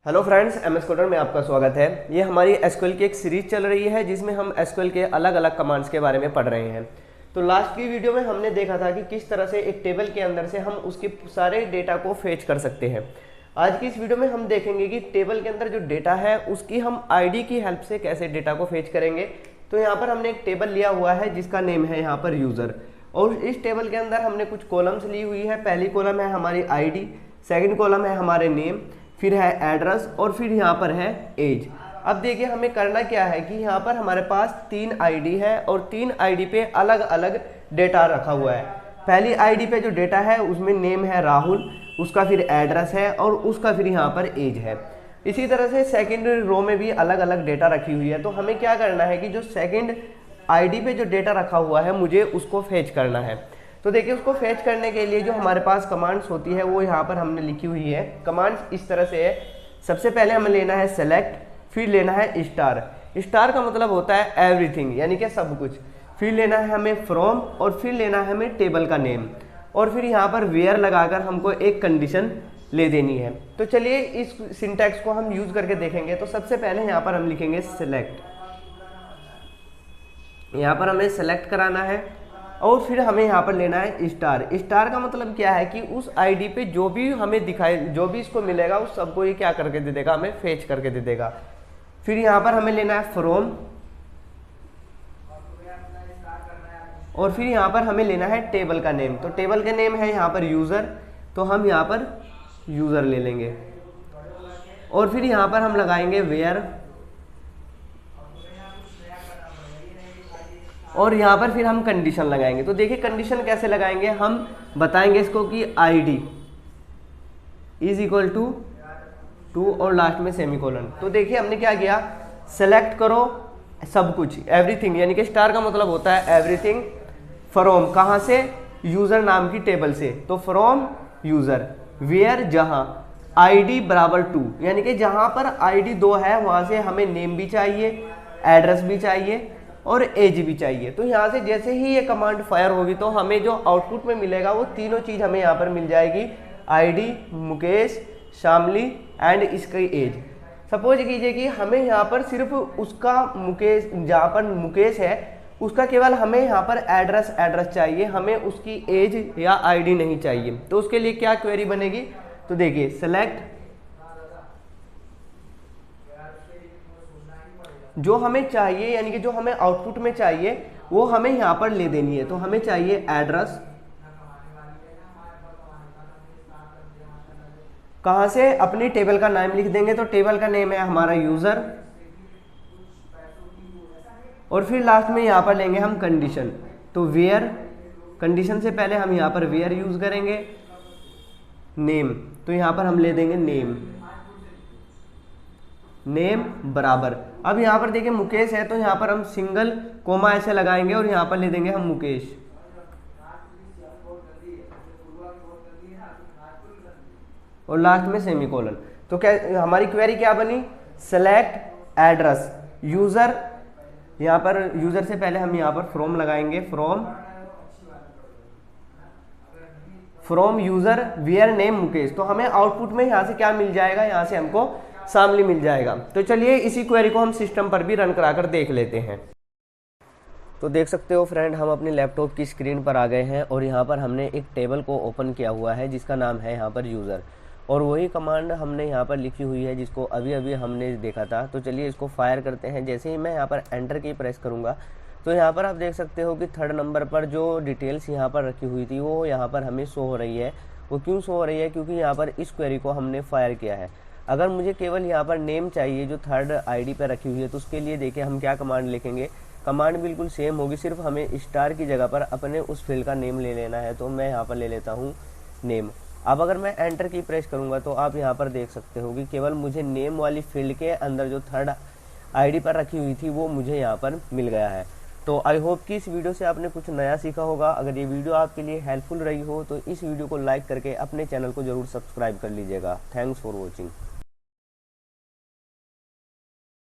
Hello friends, MS coder में आपका स्वागत है। ये हमारी एसक्यूएल की एक सीरीज चल रही है जिसमें हम एसक्यूएल के अलग अलग कमांड्स के बारे में पढ़ रहे हैं। तो लास्ट की वीडियो में हमने देखा था कि किस तरह से एक टेबल के अंदर से हम उसके सारे डेटा को फेच कर सकते हैं। आज की इस वीडियो में हम देखेंगे कि टेबल के अंदर जो डेटा है उसकी हम आईडी की हेल्प से कैसे डेटा को फेच करेंगे। तो यहाँ पर हमने एक टेबल लिया हुआ है जिसका नेम है यहाँ पर यूज़र, और इस टेबल के अंदर हमने कुछ कॉलम्स ली हुई है। पहली कॉलम है हमारी आईडी, सेकंड कॉलम है हमारे नेम, फिर है एड्रेस और फिर यहाँ पर है एज। अब देखिए हमें करना क्या है कि यहाँ पर हमारे पास 3 आईडी है और 3 आईडी पे अलग अलग डेटा रखा हुआ है। पहली आईडी पे जो डेटा है उसमें नेम है राहुल, उसका फिर एड्रेस है और उसका फिर यहाँ पर एज है। इसी तरह से सेकंड रो में भी अलग अलग डेटा रखी हुई है। तो हमें क्या करना है कि जो सेकंड आईडी पे जो डेटा रखा हुआ है मुझे उसको फेच करना है। तो देखिए उसको फेच करने के लिए जो हमारे पास कमांड्स होती है वो यहाँ पर हमने लिखी हुई है। कमांड्स इस तरह से है, सबसे पहले हमें लेना है सेलेक्ट, फिर लेना है स्टार। स्टार का मतलब होता है एवरीथिंग, यानी कि सब कुछ। फिर लेना है हमें फ्रॉम और फिर लेना है हमें टेबल का नेम, और फिर यहाँ पर वेयर लगाकर हमको एक कंडीशन ले देनी है। तो चलिए इस सिंटैक्स को हम यूज करके देखेंगे। तो सबसे पहले यहाँ पर हम लिखेंगे सेलेक्ट, यहाँ पर हमें सेलेक्ट कराना है और फिर हमें यहाँ पर लेना है स्टार। स्टार का मतलब क्या है कि उस आईडी पे जो भी हमें दिखाए, जो भी इसको मिलेगा उस सबको ये क्या करके दे देगा, हमें फेच करके दे देगा। फिर यहाँ पर हमें लेना है फ्रॉम और फिर यहाँ पर हमें लेना है टेबल का नेम। तो टेबल का नेम है यहाँ पर यूज़र, तो हम यहाँ पर यूज़र ले लेंगे और फिर यहाँ पर हम लगाएंगे वेयर और यहाँ पर फिर हम कंडीशन लगाएंगे। तो देखिए कंडीशन कैसे लगाएंगे, हम बताएंगे इसको कि आईडी इज इक्वल टू और लास्ट में सेमीकोलन। तो देखिए हमने क्या किया, सेलेक्ट करो सब कुछ, एवरीथिंग, यानी कि स्टार का मतलब होता है एवरीथिंग फ्रॉम, कहाँ से, यूज़र नाम की टेबल से। तो फ्रॉम यूज़र, वेयर जहाँ, आईडी बराबर 2, यानी कि जहाँ पर आईडी 2 है वहाँ से हमें नेम भी चाहिए, एड्रेस भी चाहिए और एज भी चाहिए। तो यहाँ से जैसे ही ये कमांड फायर होगी तो हमें जो आउटपुट में मिलेगा वो तीनों चीज़ हमें यहाँ पर मिल जाएगी, आईडी, मुकेश, शामली एंड इसकी एज। सपोज कीजिए कि हमें यहाँ पर सिर्फ उसका मुकेश, जहाँ पर मुकेश है उसका केवल हमें यहाँ पर एड्रेस चाहिए, हमें उसकी एज या आईडी नहीं चाहिए। तो उसके लिए क्या क्वेरी बनेगी, तो देखिए सेलेक्ट, जो हमें चाहिए यानी कि जो हमें आउटपुट में चाहिए वो हमें यहाँ पर ले देनी है। तो हमें चाहिए एड्रेस, कहाँ से, अपनी टेबल का नाम लिख देंगे। तो टेबल का नेम है हमारा यूज़र और फिर लास्ट में यहाँ पर लेंगे हम कंडीशन। तो वेयर, कंडीशन से पहले हम यहाँ पर वेयर यूज़ करेंगे। नेम, तो यहाँ पर हम ले देंगे नेम बराबर, अब यहाँ पर देखिए मुकेश है तो यहाँ पर हम सिंगल कोमा ऐसे लगाएंगे और यहाँ पर ले देंगे हम मुकेश, और लास्ट में सेमीकोलन। तो क्या हमारी क्वेरी क्या बनी, सेलेक्ट एड्रेस यूज़र, यहाँ पर यूज़र से पहले हम यहाँ पर फ्रॉम लगाएंगे, from user where name Mukesh. तो हमें आउटपुट में यहाँ से क्या मिल जाएगा, यहाँ से हमको शामली मिल जाएगा। तो चलिए इसी क्वेरी को हम सिस्टम पर भी रन कराकर देख लेते हैं। तो देख सकते हो फ्रेंड, हम अपने लैपटॉप की स्क्रीन पर आ गए हैं और यहाँ पर हमने एक टेबल को ओपन किया हुआ है जिसका नाम है यहाँ पर यूज़र, और वही कमांड हमने यहाँ पर लिखी हुई है जिसको अभी अभी हमने देखा था। तो चलिए इसको फायर करते हैं। जैसे ही मैं यहाँ पर एंटर की प्रेस करूँगा तो यहाँ पर आप देख सकते हो कि 3rd नंबर पर जो डिटेल्स यहाँ पर रखी हुई थी वो यहाँ पर हमें शो हो रही है। वो क्यों शो हो रही है, क्योंकि यहाँ पर इस क्वेरी को हमने फायर किया है। अगर मुझे केवल यहाँ पर नेम चाहिए जो 3rd आईडी पर रखी हुई है तो उसके लिए देखिए हम क्या कमांड लिखेंगे। कमांड बिल्कुल सेम होगी, सिर्फ हमें स्टार की जगह पर अपने उस फील्ड का नेम ले लेना है। तो मैं यहाँ पर ले लेता हूँ नेम। अब अगर मैं एंटर की प्रेस करूँगा तो आप यहाँ पर देख सकते हो कि केवल मुझे नेम वाली फील्ड के अंदर जो 3rd आईडी पर रखी हुई थी वो मुझे यहाँ पर मिल गया है। तो आई होप कि इस वीडियो से आपने कुछ नया सीखा होगा। अगर ये वीडियो आपके लिए हेल्पफुल रही हो तो इस वीडियो को लाइक करके अपने चैनल को जरूर सब्सक्राइब कर लीजिएगा। Thanks for watching.